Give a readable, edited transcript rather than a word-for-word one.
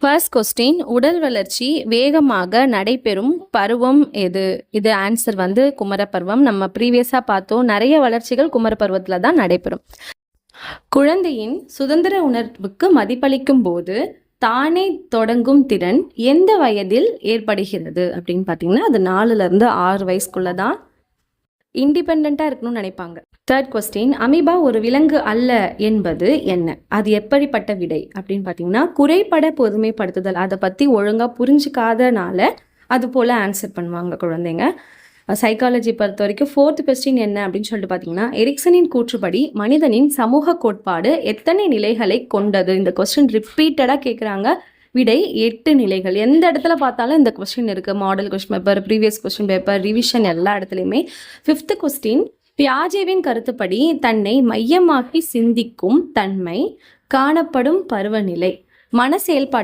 First question, உடல் வளர்ச்சி வேகமாக நடைபெறும் பருவம் எது? இது ஆன்சர் வந்து குமரப்பருவம். நம்ம ப்ரீவியஸாக பார்த்தோம், நிறைய வளர்ச்சிகள் குமரப்பருவத்தில் தான் நடைபெறும். குழந்தையின் சுதந்திர உணர்வுக்கு மதிப்பளிக்கும் போது தானே தொடங்கும் திறன் எந்த வயதில் ஏற்படுகிறது அப்படின்னு பார்த்தீங்கன்னா, அது 4லேருந்து 6 வயசுக்குள்ள தான் இண்டிபெண்ட்டாக இருக்கணும்னு நினைப்பாங்க. தேர்ட் கொஸ்டின், அமீபா ஒரு விலங்கு அல்ல என்பது என்ன? அது எப்படிப்பட்ட விடை அப்படின்னு பார்த்தீங்கன்னா, குறைபட பொதுமைப்படுத்துதல். அதை பற்றி ஒழுங்காக புரிஞ்சுக்காதனால அது போல் ஆன்சர் பண்ணுவாங்க குழந்தைங்க. சைக்காலஜி பொறுத்த வரைக்கும் 4th கொஸ்டின் என்ன அப்படின்னு சொல்லிட்டு பார்த்தீங்கன்னா, எரிக்சனின் கூற்றுப்படி மனிதனின் சமூக கோட்பாடு எத்தனை நிலைகளை கொண்டது? இந்த கொஸ்டின் ரிப்பீட்டடாக கேட்குறாங்க. விடை 8 நிலைகள். எந்த இடத்துல பார்த்தாலும் இந்த கொஸ்டின் இருக்குது. Model question paper, previous question paper, revision எல்லா இடத்துலையுமே. 5th கொஸ்டின், பியாஜேவின் கருத்துப்படி தன்னை மையமாக்கி சிந்திக்கும் தன்மை காணப்படும் பருவநிலை மன செயல்பாட்டு